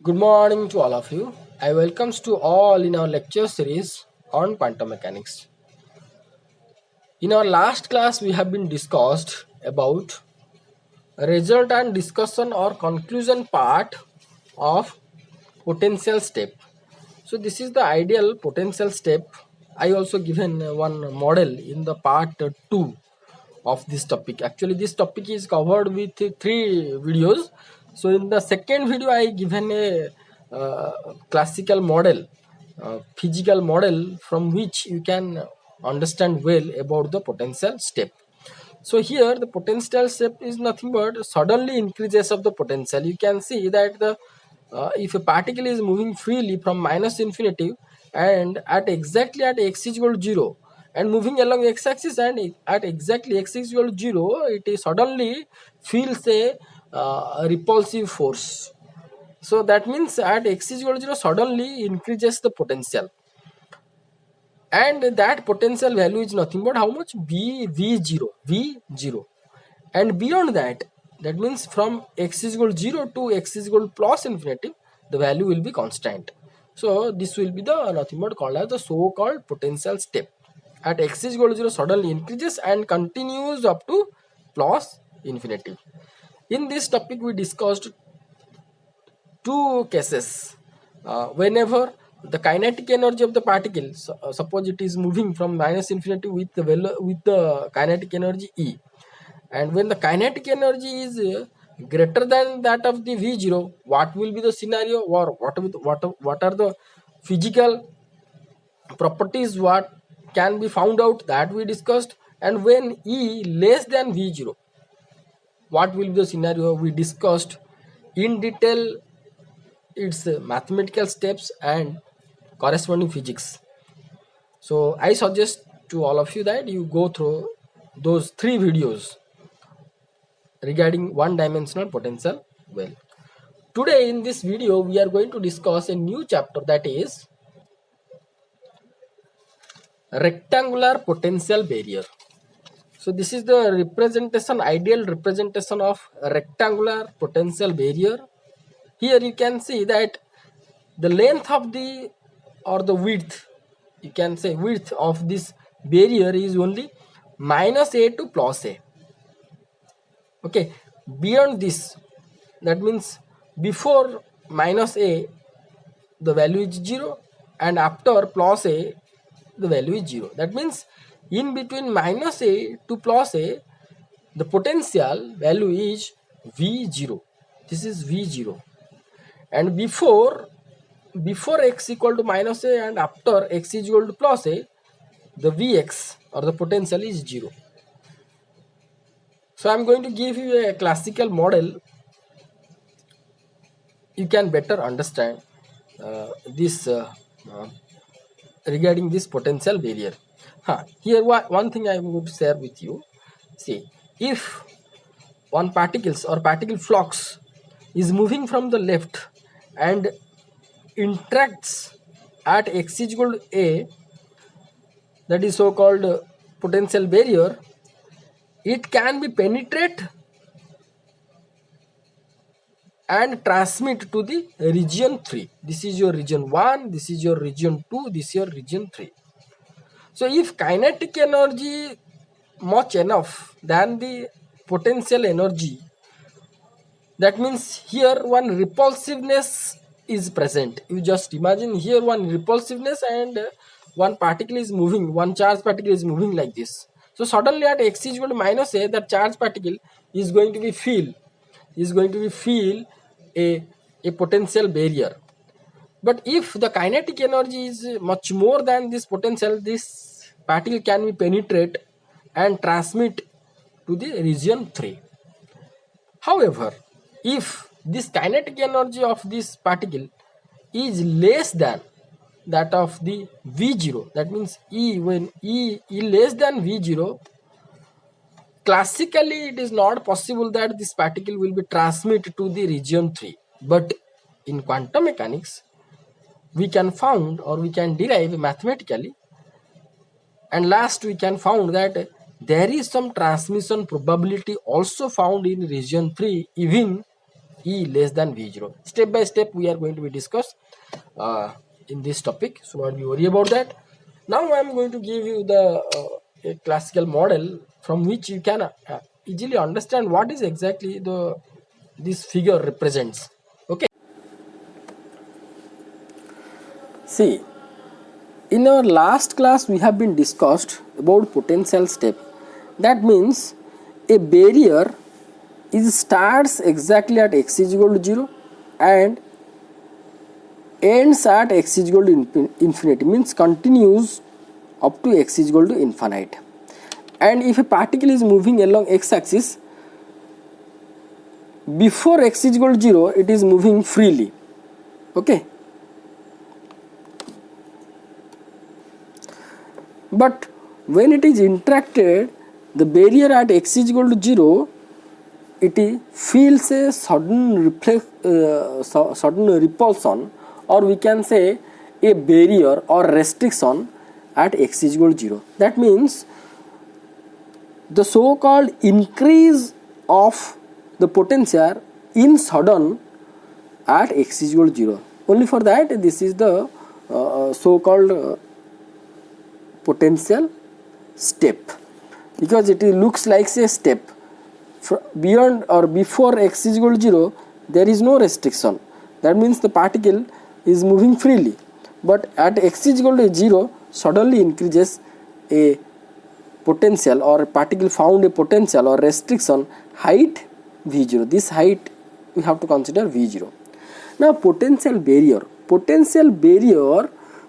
Good morning to all of you. I welcomes to all in our lecture series on quantum mechanics. In our last class, we have been discussed about result and discussion or conclusion part of potential step. So this is the ideal potential step. I also given one model in the part 2 of this topic. Actually, this topic is covered with three videos. So in the second video, I given a classical model, physical model from which you can understand well about the potential step. So here the potential step is nothing but suddenly increases of the potential. You can see that the if a particle is moving freely from minus infinity and at exactly at x is equal to 0 and moving along x-axis and at exactly x is equal to 0, it is suddenly feels a repulsive force. So that means at x is equal to 0 suddenly increases the potential, and that potential value is nothing but how much v0, and beyond that, that means from x is equal to 0 to x is equal to plus infinity, the value will be constant. So this will be the nothing but called as the so called potential step. At x is equal to 0 suddenly increases and continues up to plus infinity. In this topic we discussed two cases. Whenever the kinetic energy of the particle, suppose it is moving from minus infinity with the kinetic energy E, and when the kinetic energy is greater than that of the v0, what will be the scenario, or what are the physical properties what can be found out, that we discussed. And when E less than v0, what will be the scenario, we discussed in detail its mathematical steps and corresponding physics. So I suggest to all of you that you go through those three videos regarding one dimensional potential well. Today in this video we are going to discuss a new chapter, that is rectangular potential barrier. So this is the representation, ideal representation of rectangular potential barrier. Here you can see that the length of the, or the width, you can say width of this barrier is only minus a to plus a. Okay, beyond this, that means before minus a the value is 0, and after plus a the value is 0. That means in between minus a to plus a, the potential value is v0. This is v0, and before x equal to minus a and after x is equal to plus a, the vx or the potential is 0. So I'm going to give you a classical model, you can better understand this uh, regarding this potential barrier. Here one thing I would share with you. See, if one particles or particle flux is moving from the left and interacts at x is equal to a, that is so called potential barrier, it can be penetrate and transmit to the region 3. This is your region 1, this is your region 2, this is your region 3. So if kinetic energy much enough than the potential energy, that means here one repulsiveness is present. You just imagine here one repulsiveness, and one particle is moving, one charge particle is moving like this. So suddenly at x is equal to minus a, that charge particle is going to be feel a potential barrier. But if the kinetic energy is much more than this potential, this particle can be penetrate and transmit to the region 3. However, if this kinetic energy of this particle is less than that of the v0, that means when E less than v0, classically it is not possible that this particle will be transmitted to the region 3. But in quantum mechanics, we can found or we can derive mathematically, and last we can found that there is some transmission probability also found in region 3, even E less than V0. Step by step we are going to be discussed in this topic, so not be worry about that. Now I am going to give you the a classical model from which you can easily understand what is exactly the this figure represents. Okay, see, in our last class we have been discussed about potential step. That means a barrier is starts exactly at x is equal to 0 and ends at x is equal to infinity, means continues up to x is equal to infinite. And if a particle is moving along x axis, before x is equal to 0 it is moving freely. Okay, but when it is interacted the barrier at x is equal to 0, it feels a sudden sudden repulsion, or we can say a barrier or restriction at x is equal to 0. That means the so called increase of the potential in sudden at x is equal to 0. Only for that this is the so called potential step, because it looks like a step. Beyond or before x is equal to 0 there is no restriction, that means the particle is moving freely, but at x is equal to 0 suddenly increases a potential, or particle found a potential or restriction height v0. This height we have to consider v0. Now potential barrier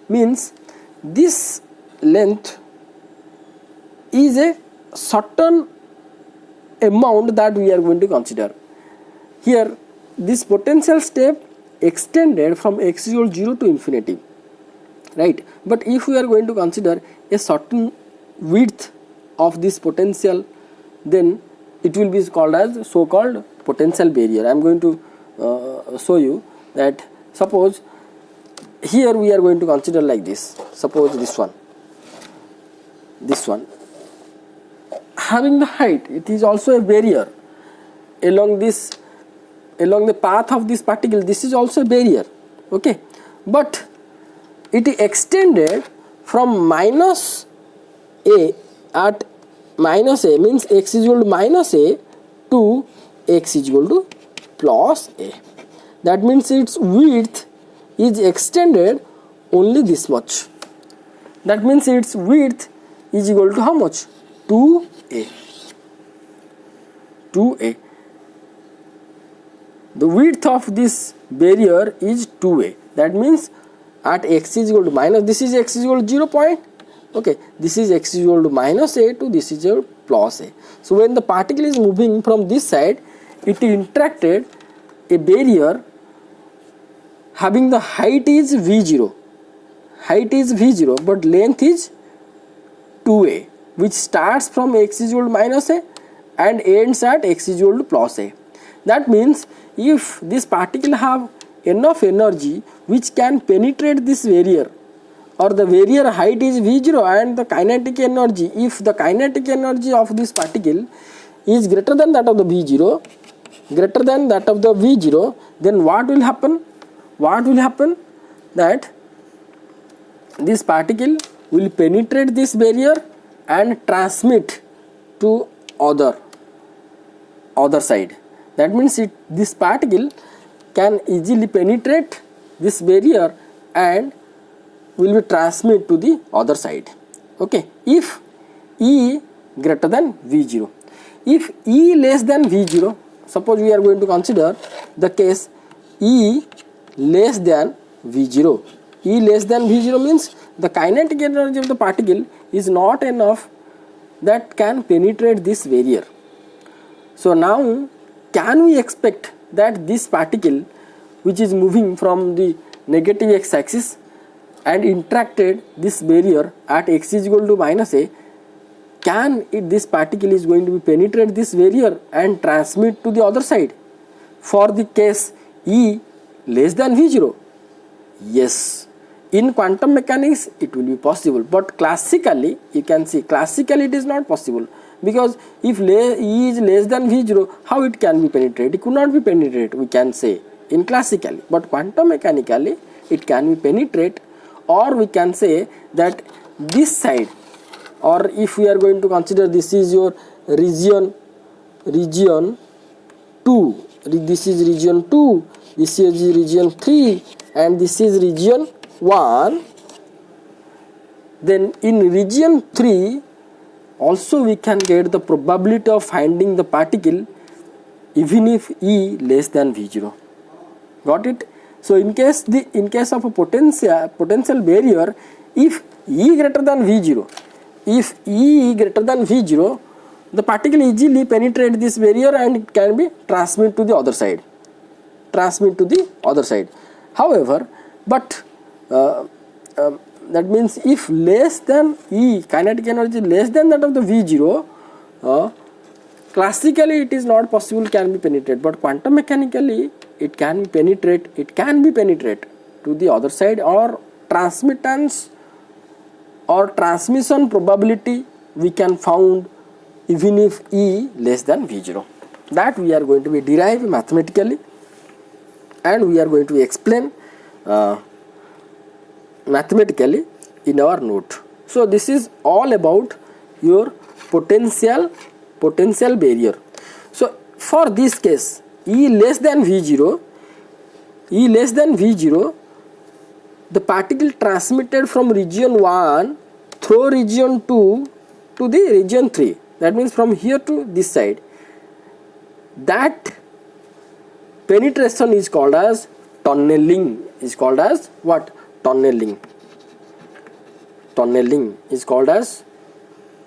means this length is a certain amount that we are going to consider. Here this potential step extended from x is equal to 0 to infinity, right? But if we are going to consider a certain width of this potential, then it will be called as so called potential barrier. I am going to show you that. Suppose here we are going to consider like this. Suppose this one having the height, it is also a barrier along the path of this particle. This is also a barrier, okay, but it is extended from minus a at minus a, means x is equal to minus a, to x is equal to plus a. That means its width is extended only this much. That means its width is equal to how much? 2a. The width of this barrier is 2a. That means at x is equal to minus, this is x is equal to 0 point. Okay, this is x is equal to minus a to this is equal to plus a. So when the particle is moving from this side, it interacted a barrier having the height is v0. Height is v0, but length is 2a, which starts from x is equal to minus a and ends at x is equal to plus a. That means if this particle have enough energy which can penetrate this barrier, or the barrier height is v0 and the kinetic energy, if the kinetic energy of this particle is greater than that of the v0, then what will happen? That this particle will penetrate this barrier and transmit to other side. That means this particle can easily penetrate this barrier and will be transmit to the other side. Okay, if E greater than V0. If E less than V0, suppose we are going to consider the case E less than V0. E less than V0 means the kinetic energy of the particle is not enough that can penetrate this barrier. So now can we expect that this particle which is moving from the negative x-axis and interacted this barrier at x is equal to minus a, this particle is going to be penetrate this barrier and transmit to the other side for the case E less than V0? Yes, in quantum mechanics it will be possible, but classically you can see classically it is not possible. because if E is less than V0, how it can be penetrated? It could not be penetrated, we can say in classically, but quantum mechanically it can be penetrated, or we can say that this side, or if we are going to consider this is your region 2, this is region 2, this is region 3, and this is region 1, then in region 3 also we can get the probability of finding the particle even if E less than V0. Got it? So in case of a potential barrier, if E greater than V0, the particle easily penetrate this barrier and it can be transmit to the other side. However, but that means if less than E, kinetic energy less than that of the V0, classically it is not possible can be penetrated, but quantum mechanically it can be penetrate to the other side, or transmittance or transmission probability we can found even if E less than V0. That we are going to be derive mathematically, and we are going to explain mathematically in our note. So this is all about your potential barrier. So for this case, E less than V0, the particle transmitted from region 1 through region 2 to the region 3, that means from here to this side, that penetration is called as tunneling. Is called as what? Tunneling is called as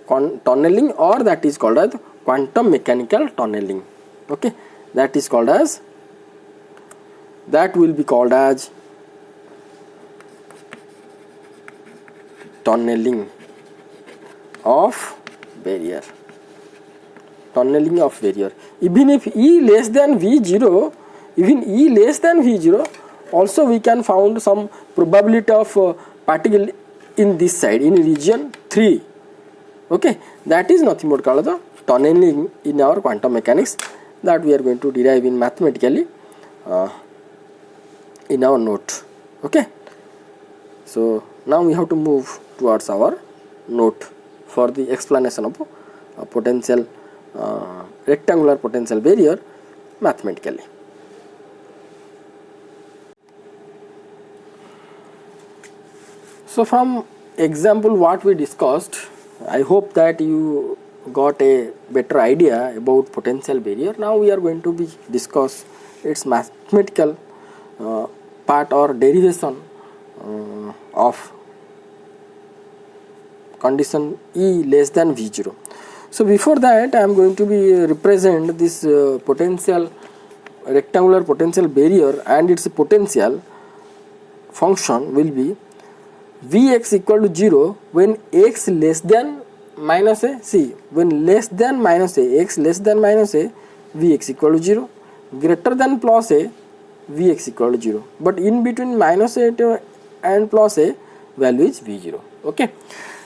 tunneling, or that is called as quantum mechanical tunneling. Okay, that will be called as tunneling of barrier. Even if E less than V0, also we can found some probability of particle in this side, in region 3. Okay, that is nothing but called the tunneling in our quantum mechanics, that we are going to derive in mathematically in our note. Okay, so now we have to move towards our note for the explanation of potential rectangular potential barrier mathematically. So from example what we discussed, I hope that you got a better idea about potential barrier. Now we are going to be discuss its mathematical part or derivation of condition E less than V0. So before that, I am going to be represent this potential rectangular potential barrier, and its potential function will be Vx equal to 0 when x less than minus a. See, when less than minus a, x less than minus a, Vx equal to 0, greater than plus a, Vx equal to 0, but in between minus a and plus a, value is V0. Okay,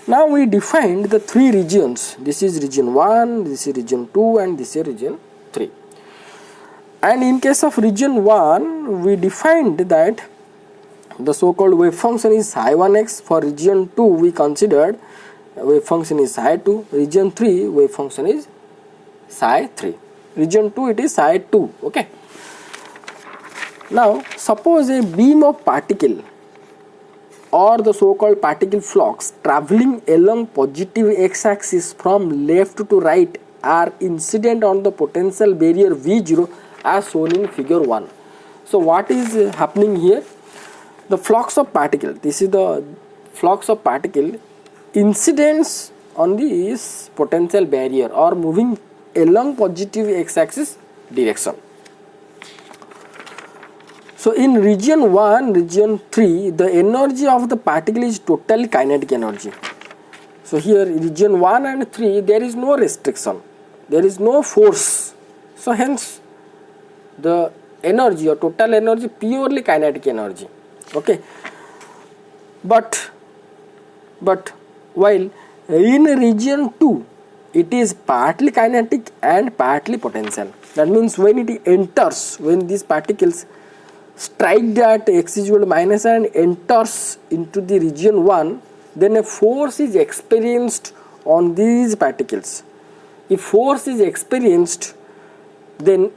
now we defined the three regions. This is region 1, this is region 2, and this is region 3. And in case of region 1, we defined that the so-called wave function is psi1x. For region 2, we considered wave function is psi2. Region 3, wave function is psi3. Region 2, it is psi2. Okay. Now, suppose a beam of particle or the so-called particle flux traveling along positive x-axis from left to right are incident on the potential barrier V0 as shown in figure 1. So what is happening here? The flux of particle, this is the flux of particle incidents on this potential barrier or moving along positive x-axis direction. So in region 1, region 3, the energy of the particle is total kinetic energy. So here region 1 and 3, there is no restriction, there is no force. So hence the energy or total energy purely kinetic energy. Okay, but while in region 2, it is partly kinetic and partly potential. That means when it enters, when these particles strike at x is equal to minus and enters into the region 1, then a force is experienced on these particles. If force is experienced, then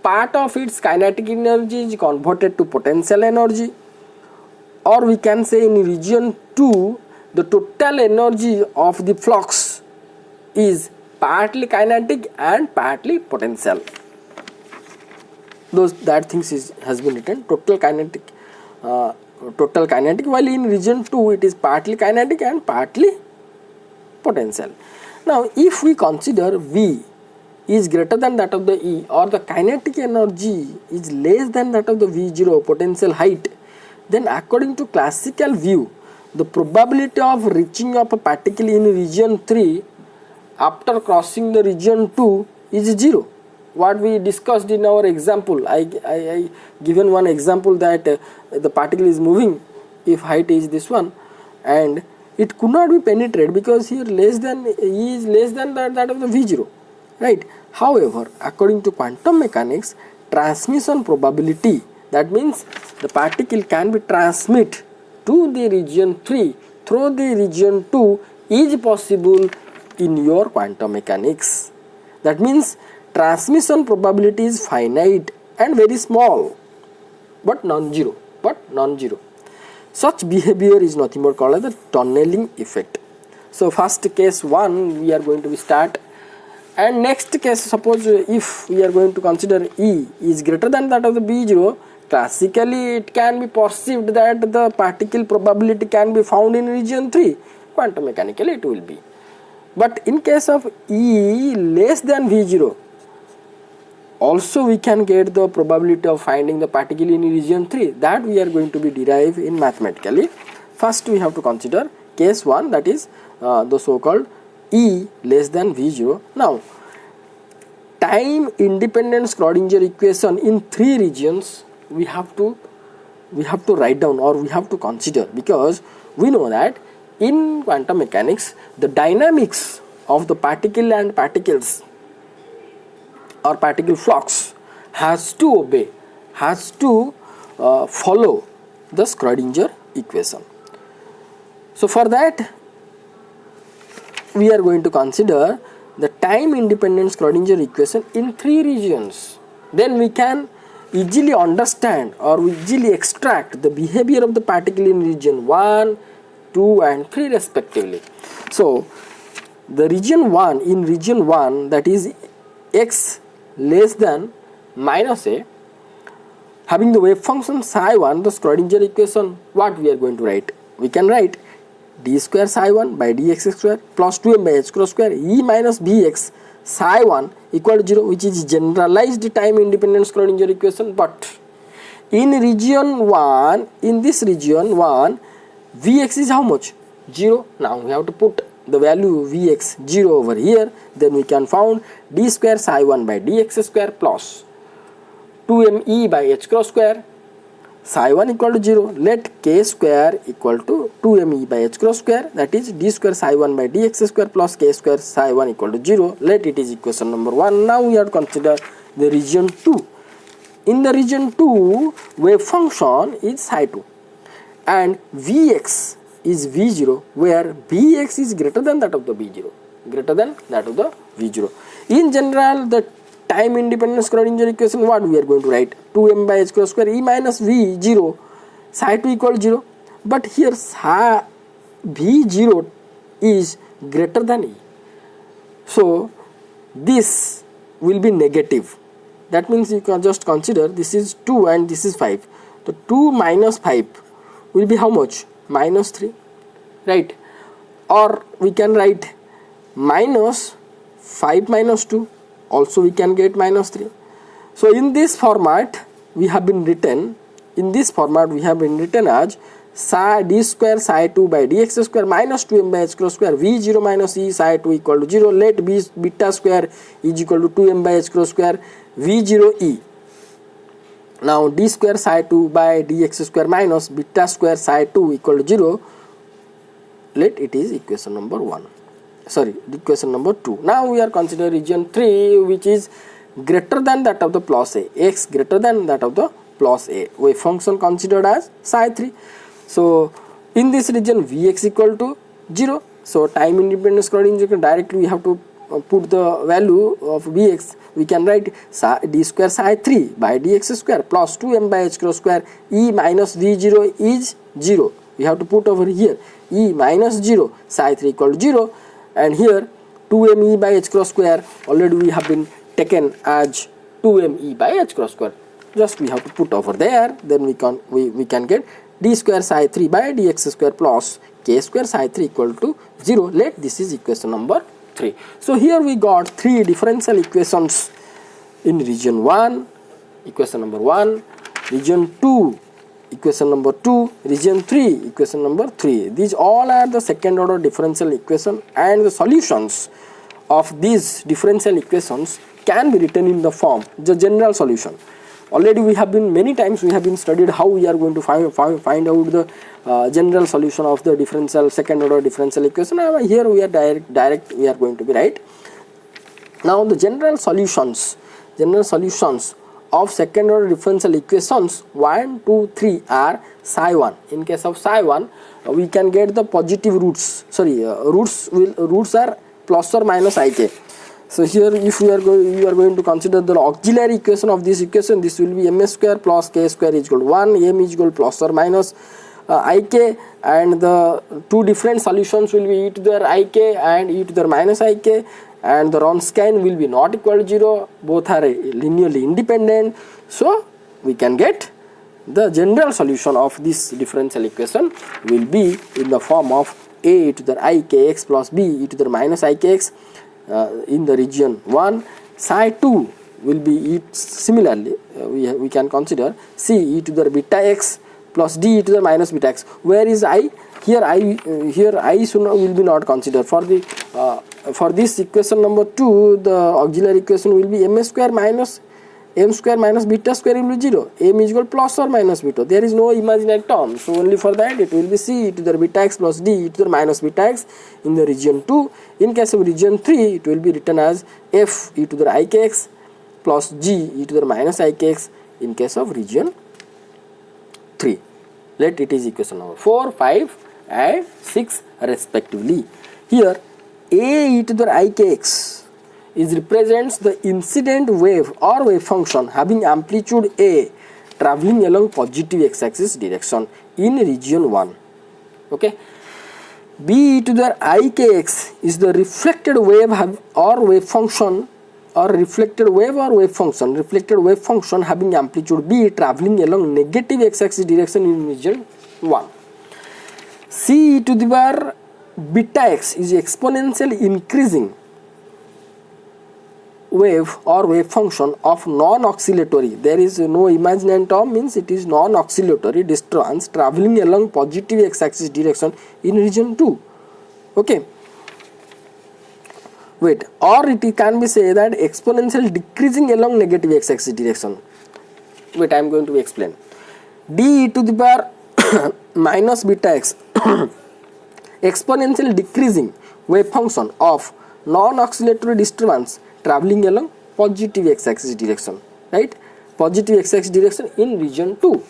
part of its kinetic energy is converted to potential energy, or we can say in region 2 the total energy of the flux is partly kinetic and partly potential. That things has been written total kinetic, while in region 2 it is partly kinetic and partly potential. Now if we consider V is greater than that of the E, or the kinetic energy is less than that of the V0 potential height, then according to classical view, the probability of reaching of a particle in region 3 after crossing the region 2 is 0. What we discussed in our example, I given one example that the particle is moving if height is this one, and it could not be penetrated because here less than E is less than that of the V0, right? However, according to quantum mechanics, transmission probability, that means the particle can be transmitted to the region 3 through the region 2 is possible in your quantum mechanics. That means transmission probability is finite and very small, but non-zero. Such behavior is nothing but called as the tunneling effect. So first case 1 we are going to start, and next case, suppose if we are going to consider E is greater than that of the B0, classically it can be perceived that the particle probability can be found in region 3, quantum mechanically it will be. But in case of E less than V0, also we can get the probability of finding the particle in region 3, that we are going to be derived in mathematically. First we have to consider case 1, that is the so called E less than V0. Now time independent Schrodinger equation in 3 regions we have to write down, or we have to consider, because we know that in quantum mechanics the dynamics of the particle and particles or particle flux has to follow the Schrodinger equation. So for that we are going to consider the time independent Schrodinger equation in 3 regions. Then we can easily understand or easily extract the behavior of the particle in region 1, 2 and 3 respectively. So the region 1, in region 1, that is x less than minus a, having the wave function psi 1, the Schrodinger equation, what we are going to write? We can write d square psi 1 by dx square plus 2m by h cross square e minus bx psi 1 equal to 0, which is generalized time independent Schrodinger equation. But in region 1, in this region 1, Vx is how much? 0. Now we have to put the value Vx 0 over here, then we can found d square psi 1 by dx square plus 2me by h cross square psi 1 equal to 0. Let k square equal to 2me by h cross square, that is d square psi 1 by dx square plus k square psi 1 equal to 0. Let it is equation number 1. Now we have to consider the region 2. In the region 2, wave function is psi 2 and Vx is V0, where Vx is greater than that of the V0, In general, the time independent Schrodinger equation, what we are going to write? 2m by h cross square e minus V0 psi 2 equal to 0. But here psi V0 is greater than E. So this will be negative. That means you can just consider this is 2 and this is 5. So 2 minus 5 will be how much? Minus 3, right? Or we can write minus 5 minus 2, also we can get minus 3. So in this format we have been written as psi d square psi 2 by dx square minus 2m by h cross square v0 minus e psi 2 equal to 0. Let b beta square is equal to 2m by h cross square v0 e. Now d square psi 2 by dx square minus beta square psi 2 equal to 0. Let it is equation number 1. sorry, equation number 2. Now we are considering region 3, which is greater than that of the plus a, x greater than that of the plus a, wave function considered as psi 3. So in this region Vx equal to 0. So time independent Schrodinger, directly we have to put the value of Vx. We can write d square psi 3 by dx square plus 2m by h cross square. E minus v0 is 0. We have to put over here e minus 0, psi 3 equal to 0, and here 2m e by h cross square already we have been taken as 2m e by h cross square. Just we have to put over there, then we can get d square psi 3 by dx square plus k square psi 3 equal to 0. Let this is equation number 3. So here we got 3 differential equations in region 1, equation number 1, region 2, equation number 2, region 3, equation number 3. These all are the second order differential equation, and the solutions of these differential equations can be written in the form, the general solution. Already we have been, many times we have been studied how we are going to find out the general solution of the differential, second order differential equation. Here we are direct we are going to be right. Now the general solutions of second order differential equations 1, 2, 3 are psi 1. In case of psi 1, we can get the positive roots. Roots are plus or minus ik. So here if you are going to consider the auxiliary equation of this equation, this will be ms square plus k square is equal to 1, m is equal to plus or minus ik, and the two different solutions will be e to the ik and e to the minus ik, and the Wronskian will be not equal to 0, both are linearly independent. So we can get the general solution of this differential equation will be in the form of a to the ikx plus b e to the minus ikx. In the region 1, psi 2 will be similarly we can consider c e to the beta x plus d e to the minus beta x. Where is I? Here I should not, will be not considered. For this equation number 2, the auxiliary equation will be m square minus m square minus beta square will be 0. M is equal plus or minus beta. There is no imaginary term. So only for that it will be c e to the beta x plus d e to the minus beta x in the region 2. In case of region 3, it will be written as f e to the ikx plus g e to the minus ikx in case of region 3. Let it is equation number 4, 5 and 6 respectively. Here a e to the ikx represents the incident wave or wave function having amplitude a traveling along positive x-axis direction in region 1. Okay. B e to the ikx is the reflected wave or wave function reflected wave function having amplitude b traveling along negative x-axis direction in region 1. C e to the bar beta x is exponentially increasing wave or wave function of non-oscillatory, there is no imaginary term, means it is non-oscillatory disturbance traveling along positive x-axis direction in region 2. Okay. Wait, or it can be said that exponential decreasing along negative x-axis direction. Wait, I am going to explain. D e to the power minus beta x exponential decreasing wave function of non-oscillatory disturbance traveling along positive x-axis direction, right? Positive x-axis direction in region 2.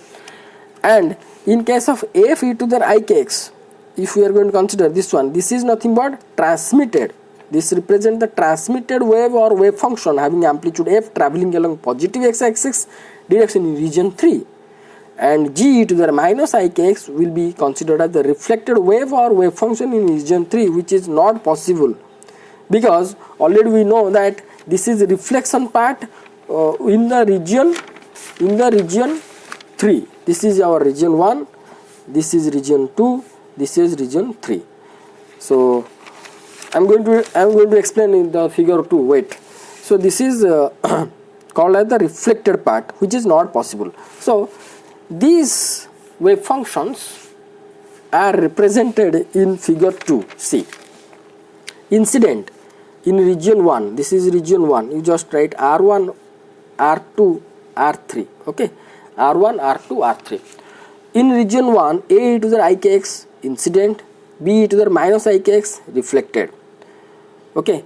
And in case of f e to the ikx, if we are going to consider this one, this is nothing but transmitted. This represents the transmitted wave or wave function having amplitude f traveling along positive x-axis direction in region 3. And g e to the minus ikx will be considered as the reflected wave or wave function in region 3, which is not possible, because already we know that this is reflection part in the region 3. This is our region 1, this is region 2, this is region 3. So I am going to explain in the figure 2. Wait. So this is called as the reflected part, which is not possible. So these wave functions are represented in figure 2. See, incident in region 1, this is region 1, you just write R1, R2, R3, okay, R1, R2, R3. In region 1, A e to the ikx incident, B e to the minus ikx reflected. Okay,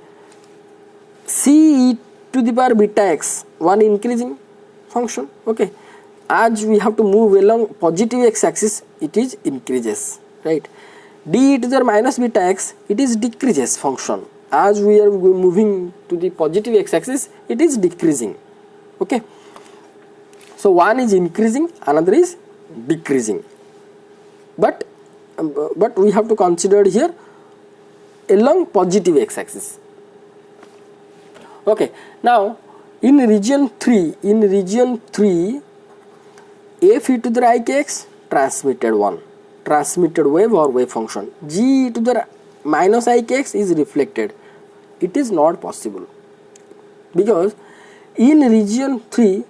c e to the power beta x, one increasing function. Okay, as we have to move along positive x axis, it is increases, right? D e to the power minus beta x, it is decreases function. As we are moving to the positive x axis, it is decreasing. Okay, so one is increasing, another is decreasing, but we have to consider here along positive x axis. Okay, now in region 3, f e to the I k x, transmitted one, transmitted wave or wave function. G e to the minus I k x is reflected. It is not possible, because in region 3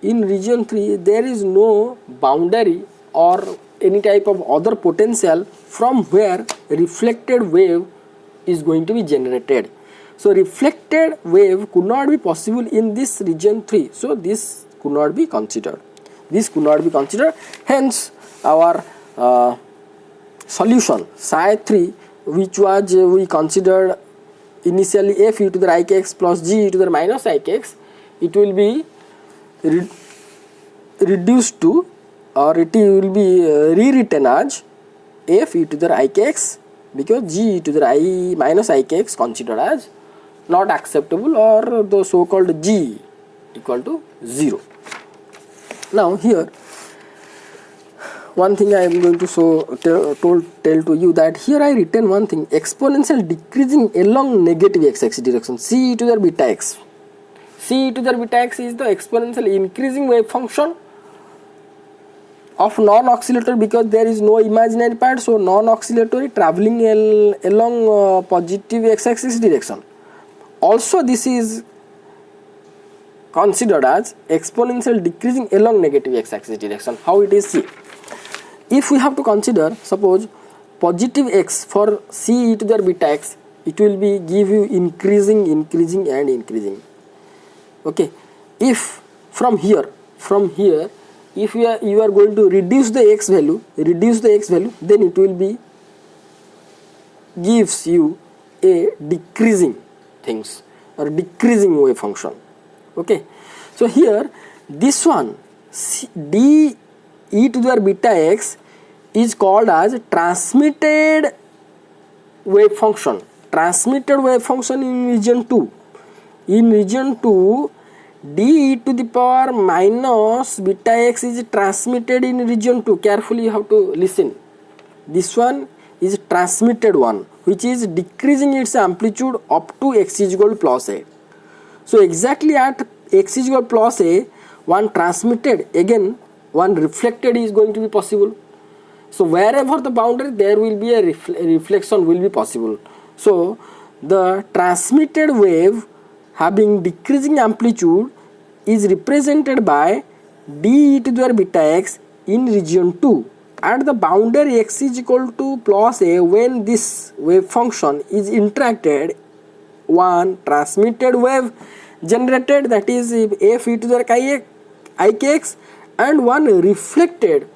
there is no boundary or any type of other potential from where reflected wave is going to be generated. So reflected wave could not be possible in this region 3, so this could not be considered. Hence our solution psi 3, which was we considered initially f e to the I k x plus g e to the minus I k x, it will be reduced to, or it will be rewritten as f e to the I k x, because g e to the I minus I k x considered as not acceptable, or the so called g equal to 0. Now here one thing I am going to tell to you, that here I written one thing, exponential decreasing along negative x axis direction, c e to the beta x. C e to the beta x is the exponential increasing wave function of non-oscillatory, because there is no imaginary part, so non-oscillatory traveling along positive x axis direction. Also this is considered as exponential decreasing along negative x axis direction. How it is? See, if we have to consider, suppose positive x for c e to the beta x, it will be give you increasing and increasing. Okay, if from here if you are going to reduce the x value, then it will be gives you a decreasing things or decreasing wave function. Okay, so here this one d e to the beta x is called as transmitted wave function. In region 2. In region 2, d e to the power minus beta x is transmitted in region 2. Carefully you have to listen. This one is transmitted one, which is decreasing its amplitude up to x is equal to plus a. So exactly at x is equal to plus a, one transmitted, again one reflected is going to be possible. So wherever the boundary, there will be a reflection will be possible. So the transmitted wave having decreasing amplitude is represented by d e to the beta x in region 2. At the boundary x is equal to plus a, when this wave function is interacted, one transmitted wave generated, that is f e to the I k x, and one reflected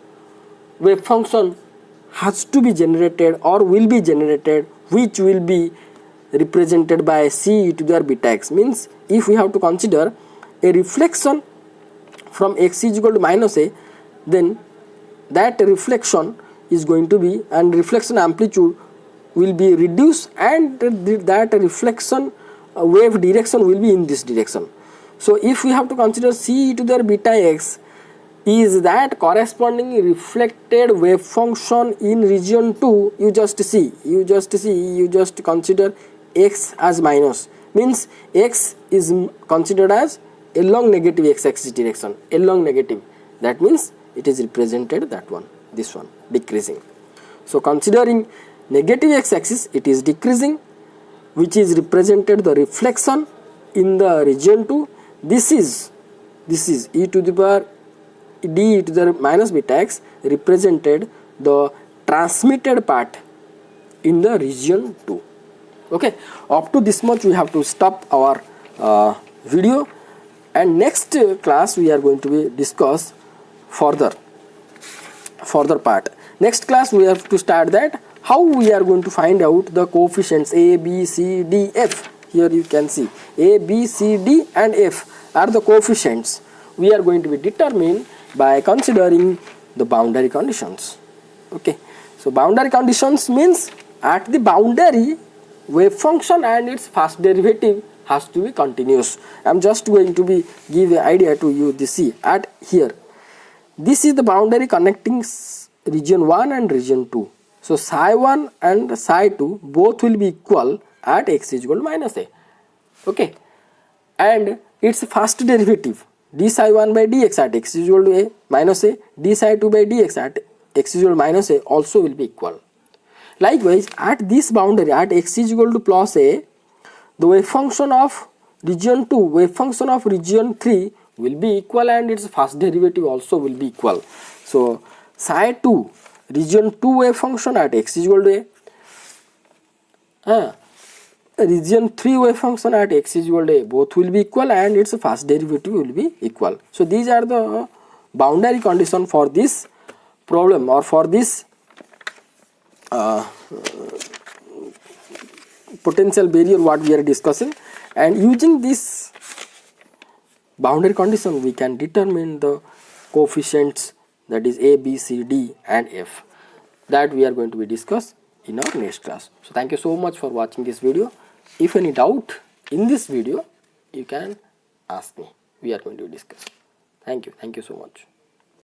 wave function has to be generated or will be generated, which will be represented by c e to the beta x. Means if we have to consider a reflection from x is equal to minus a, then that reflection is going to be, and reflection amplitude will be reduced, and that reflection wave direction will be in this direction. So if we have to consider c e to the beta x is that corresponding reflected wave function in region 2, you just consider x as minus, means x is considered as along negative x axis direction, along negative, that means it is represented that one, this one, decreasing. So considering negative x axis, it is decreasing, which is represented the reflection in the region 2. This is e to the power d e to the minus beta x represented the transmitted part in the region 2. Okay, up to this much we have to stop our video, and next class we are going to be discuss further part. Next class we have to start that how we are going to find out the coefficients A, B, C, D, F? Here you can see A, B, C, D and F are the coefficients. We are going to be determined by considering the boundary conditions. Okay, so boundary conditions means at the boundary wave function and its first derivative has to be continuous. I am just going to be give an idea to you. This see at here. This is the boundary connecting region 1 and region 2. So psi 1 and psi 2 both will be equal at x is equal to minus a. Okay, and its first derivative d psi 1 by dx at x is equal to a minus a, d psi 2 by dx at x is equal to minus a also will be equal. Likewise, at this boundary at x is equal to plus a, the wave function of region 2, wave function of region 3 will be equal and its first derivative also will be equal. So psi 2 region 2 wave function at x is equal to a, region 3 wave function at x is equal to a, both will be equal and its first derivative will be equal. So these are the boundary condition for this problem or for this potential barrier what we are discussing, and using this boundary condition we can determine the coefficients, that is A, B, C, D and F, that we are going to be discuss in our next class. So thank you so much for watching this video. If any doubt in this video you can ask me, we are going to discuss. Thank you so much.